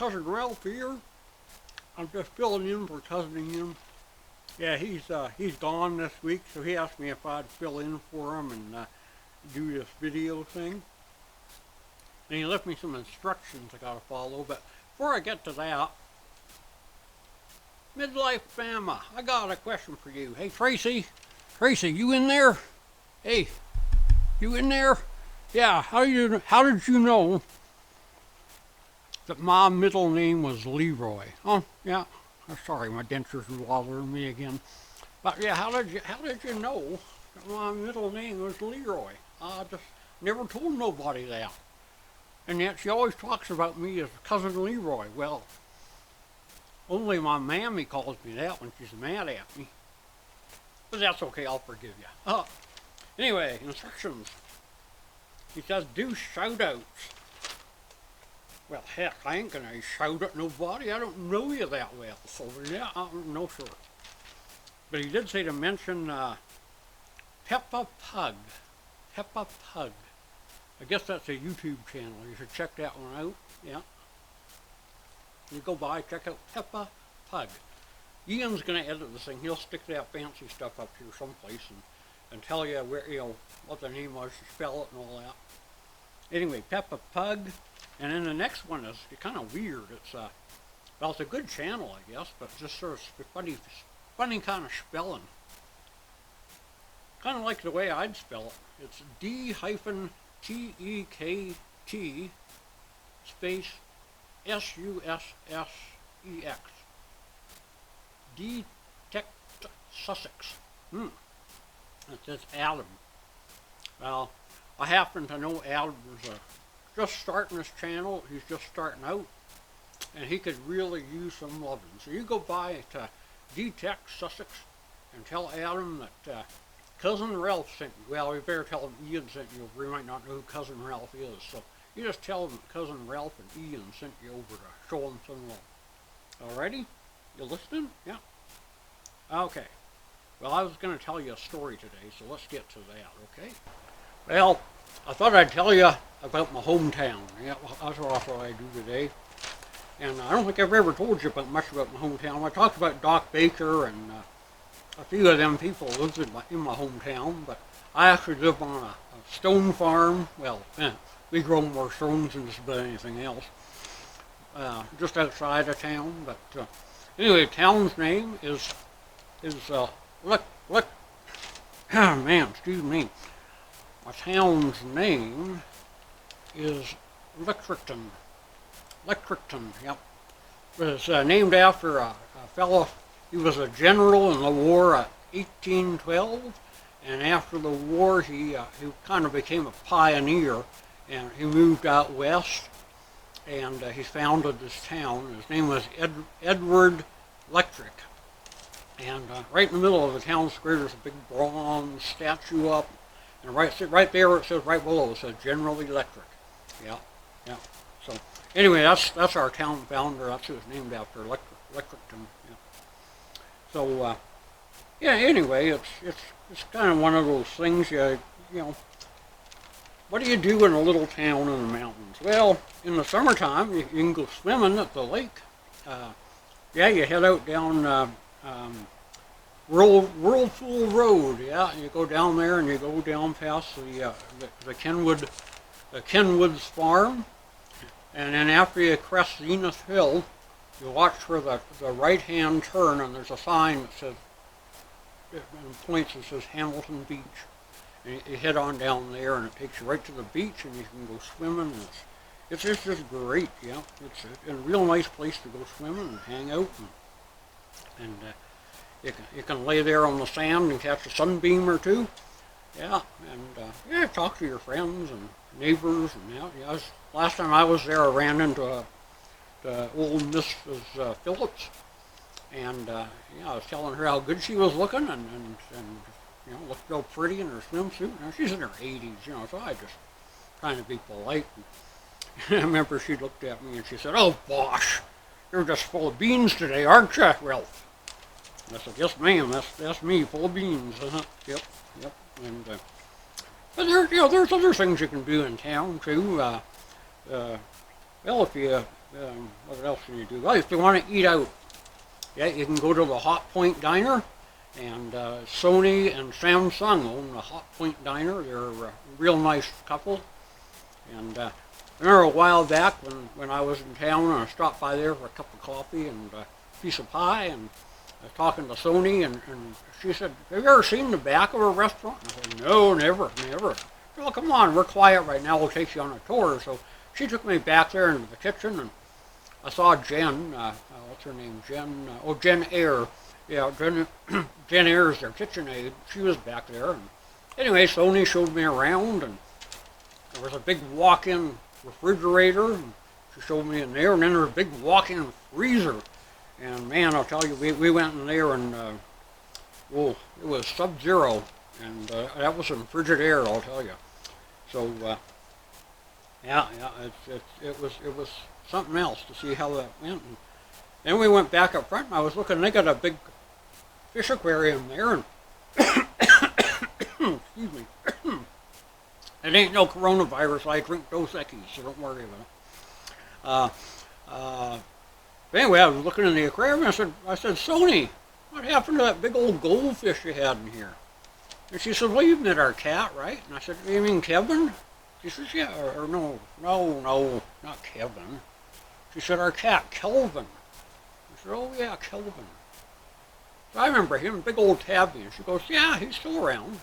Cousin Ralph here. I'm just filling in for Cousin Ian. Yeah, he's gone this week, so he asked me if I'd fill in for him and do this video thing. And he left me some instructions I gotta follow, but before I get to that, Midlife Mamaw, I got a question for you. Hey Tracy, you in there? Hey, you in there? Yeah, how did you know that my middle name was Leroy? Oh, yeah. Sorry, my dentures are bothering me again. But yeah, how did you know that my middle name was Leroy? I just never told nobody that. And yet she always talks about me as Cousin Leroy. Well, only my mammy calls me that when she's mad at me. But that's okay, I'll forgive you. Anyway, instructions. He says, do shout-outs. Well, heck, I ain't gonna shout at nobody. I don't know you that well, so yeah, no sir. But he did say to mention Peppa Pug. Peppa Pug. I guess that's a YouTube channel. You should check that one out. Yeah. You go by, check out Peppa Pug. Ian's gonna edit this thing. He'll stick that fancy stuff up here someplace and tell you where, what the name was, to spell it and all that. Anyway, Peppa Pug. And then the next one is kind of weird. It's a good channel, I guess, but just sort of funny kind of spelling. Kind of like the way I'd spell it. It's D-Tekt space Sussex. D-Tekt Sussex. It says Adam. Well, I happen to know Adam is just starting this channel. He's just starting out, and he could really use some loving. So you go by to D-Tekt Sussex and tell Adam that Cousin Ralph sent you. Well, you better tell him Ian sent you over. He might not know who Cousin Ralph is. So you just tell him that Cousin Ralph and Ian sent you over to show him some love. Alrighty? You listening? Yeah. Okay. Well, I was going to tell you a story today, so let's get to that, okay? Well, I thought I'd tell you about my hometown. Yeah, that's what I thought I'd do today. And I don't think I've ever told you much about my hometown. I talked about Doc Baker and a few of them people lived in my hometown, but I actually live on a stone farm. Well, we grow more stones than just about anything else. Just outside of town, but anyway, the town's name is excuse me. My town's name is Lectrickton. Yep. It was named after a fellow. He was a general in the war of 1812, and after the war he kind of became a pioneer, and he moved out west, and he founded this town. His name was Edward Lectrick. And right in the middle of the town square there's a big bronze statue up. And right there it says, right below, it says General Electric. Yeah. So anyway, that's our town founder. That's who it's named after, Lectrickton. Yeah. So yeah. Anyway, it's kind of one of those things. What do you do in a little town in the mountains? Well, in the summertime, you can go swimming at the lake. Yeah, you head out down Whirlpool Road, yeah, you go down there and you go down past the Kenwood's farm, and then after you crest Zenith Hill, you watch for the right-hand turn, and there's a sign that says, in points that says Hamilton Beach, and you head on down there, and it takes you right to the beach, and you can go swimming. And it's just great, yeah. It's a real nice place to go swimming and hang out, and you can lay there on the sand and catch a sunbeam or two. Yeah, and talk to your friends and neighbors. And yeah, last time I was there, I ran into old Mrs. Phillips, and I was telling her how good she was looking, and looked so pretty in her swimsuit. Now, she's in her 80s, so I just trying to be polite. And I remember she looked at me and she said, "Oh, bosh, you're just full of beans today, aren't you, Ralph?" I said, "Yes, ma'am. That's me, full of beans." Yep. And but there's other things you can do in town too. Well, if you what else can you do? Well, if you want to eat out, yeah, you can go to the Hot Point Diner, and Sony and Samsung own the Hot Point Diner. They're a real nice couple. And I remember a while back when I was in town, and I stopped by there for a cup of coffee and a piece of pie, and I was talking to Sony, and she said, "Have you ever seen the back of a restaurant?" And I said, "No, never, never." Well, come on, we're quiet right now. We'll take you on a tour. So she took me back there into the kitchen, and I saw Jen. What's her name? Jen Eyre. Yeah, Jen Eyre is their kitchen aide. She was back there. And anyway, Sony showed me around, and there was a big walk-in refrigerator, and she showed me in there, and then there was a big walk-in freezer. And man, I'll tell you, we went in there, and it was sub-zero, and that was some frigid air, I'll tell you. So yeah, it was something else to see how that went. And then we went back up front, and I was looking, they got a big fish aquarium there, and excuse me. It ain't no coronavirus. I drink Dos Equis, so don't worry about it. But anyway, I was looking in the aquarium, and I said, "Sony, what happened to that big old goldfish you had in here?" And she said, "Well, you've met our cat, right?" And I said, "You mean Kevin?" She says, "Yeah, or no, not Kevin." She said, "Our cat, Kelvin." I said, "Oh, yeah, Kelvin." So I remember him, big old tabby. And she goes, "Yeah, he's still around."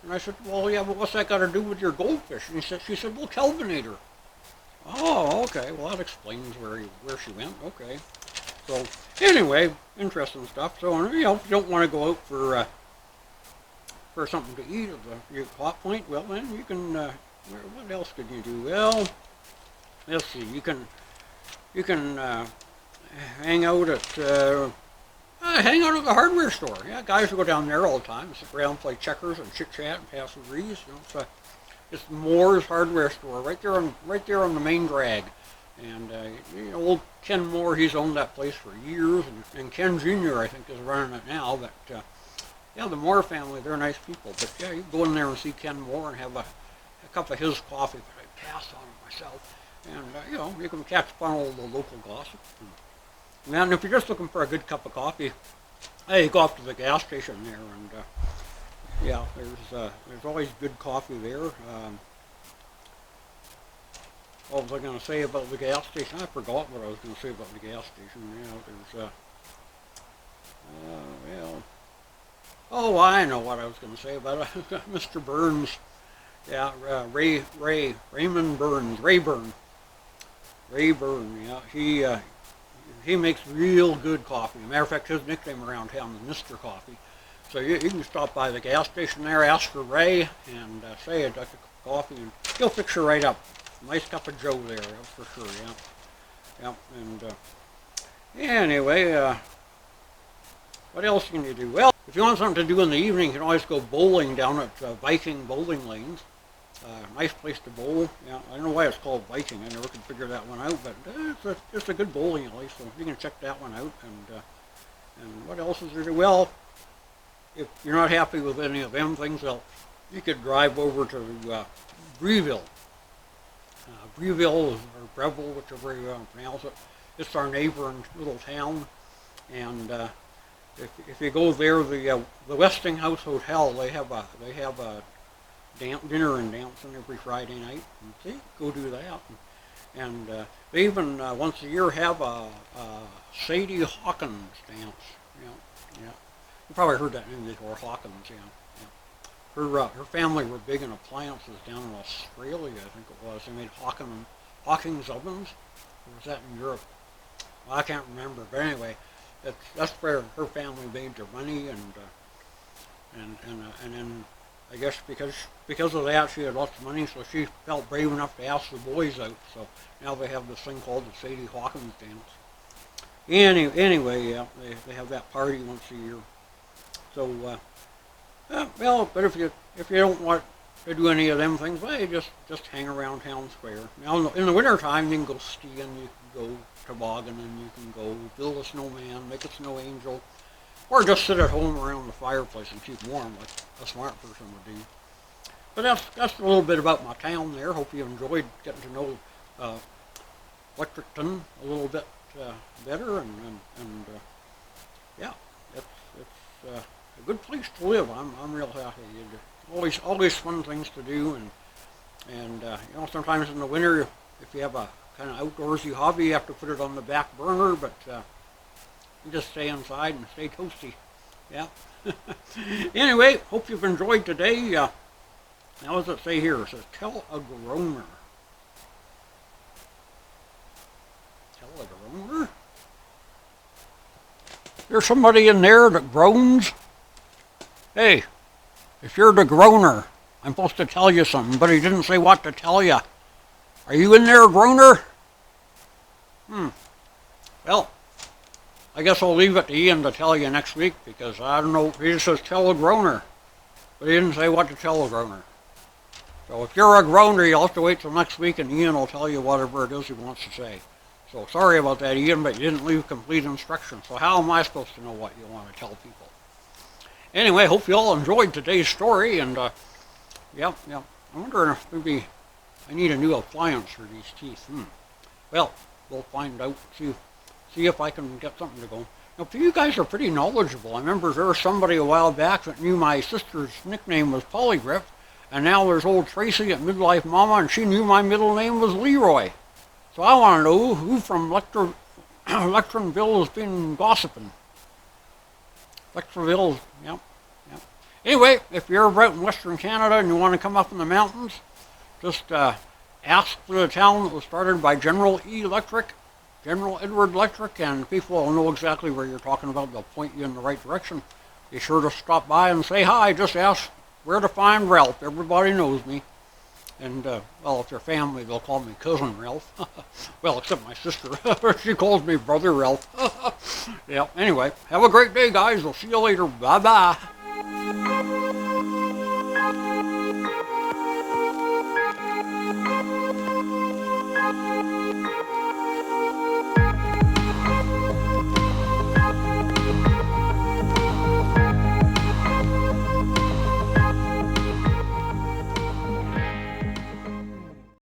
And I said, "Well, yeah, but what's that got to do with your goldfish?" And she said, "Well, Kelvin ate her." Oh, okay. Well, that explains where she went. Okay. So anyway, interesting stuff. So if you don't want to go out for something to eat at the Hot Point, well, then you can. What else could you do? Well, let's see. You can hang out at the hardware store. Yeah, guys will go down there all the time, sit around, play checkers, and chit chat and pass the breeze. It's Moore's hardware store right there on the main drag. And old Ken Moore, he's owned that place for years, and Ken Jr. I think is running it now. But yeah, the Moore family, they're nice people. But yeah, you go in there and see Ken Moore and have a cup of his coffee that I pass on myself. And you can catch up on all the local gossip. And then if you're just looking for a good cup of coffee, hey, you go up to the gas station there, and yeah, there's always good coffee there. What was I going to say about the gas station? I forgot what I was going to say about the gas station. Oh, I know what I was going to say about Mr. Burns. Yeah, Raymond Burns, Ray Byrne. Yeah, he makes real good coffee. As a matter of fact, his nickname around town is Mr. Coffee. So you can stop by the gas station there, ask for Ray, and say I'd like a cup of coffee, and he'll fix you right up. Nice cup of Joe there, that's for sure, yeah. And anyway, what else can you do? Well, if you want something to do in the evening, you can always go bowling down at Viking Bowling Lanes. Nice place to bowl. Yeah, I don't know why it's called Viking. I never could figure that one out, but it's a good bowling alley, so you can check that one out. And what else is there to do? Well, if you're not happy with any of them things, well, you could drive over to Breville. Breville, or Breville, whichever you want to pronounce it. It's our neighboring little town, and if you go there, the Westinghouse Hotel, they have a dinner and dancing every Friday night. And see, go do that. And they even once a year have a Sadie Hawkins dance. Yeah. You probably heard that name before, Hawkins. Yeah. Her family were big in appliances down in Australia, I think it was. They made Hawkins ovens. Or was that in Europe? Well, I can't remember. But anyway, that's where her family made their money, and then I guess because of that, she had lots of money, so she felt brave enough to ask the boys out. So now they have this thing called the Sadie Hawkins dance. Anyway, yeah, they have that party once a year. So, well, but if you don't want to do any of them things, well, you just hang around town square. Now, in the wintertime, you can go skiing, you can go tobogganing, you can go build a snowman, make a snow angel, or just sit at home around the fireplace and keep warm like a smart person would do. But that's a little bit about my town there. Hope you enjoyed getting to know Electricton a little bit better, and yeah, it's a good place to live. I'm real happy. Always fun things to do, and you know, sometimes in the winter, if you have a kind of outdoorsy hobby, you have to put it on the back burner, but you just stay inside and stay toasty. Yeah. Anyway, hope you've enjoyed today. Now, what does it say here? It says, tell a groaner. Tell a groaner? There's somebody in there that groans? Hey, if you're the groaner, I'm supposed to tell you something, but he didn't say what to tell you. Are you in there, groaner? Well, I guess I'll leave it to Ian to tell you next week, because I don't know, he just says tell a groaner, but he didn't say what to tell a groaner. So if you're a groaner, you'll have to wait till next week, and Ian will tell you whatever it is he wants to say. So sorry about that, Ian, but you didn't leave complete instructions, so how am I supposed to know what you want to tell people? Anyway, hope you all enjoyed today's story, and yeah, I'm wondering if maybe I need a new appliance for these teeth. Well, we'll find out, see if I can get something to go. Now, you guys are pretty knowledgeable. I remember there was somebody a while back that knew my sister's nickname was Polygraph, and now there's old Tracy at Midlife Mamaw, and she knew my middle name was Leroy. So I want to know who from Lectronville has been gossiping. Lectronville, yep. Anyway, if you're ever out in Western Canada and you want to come up in the mountains, just ask for the town that was started by General Edward Electric, and people will know exactly where you're talking about. They'll point you in the right direction. Be sure to stop by and say hi. Just ask where to find Ralph. Everybody knows me. And, well, if you're family, they'll call me Cousin Ralph. Well, except my sister. She calls me Brother Ralph. Yeah, anyway, have a great day, guys. We'll see you later. Bye-bye.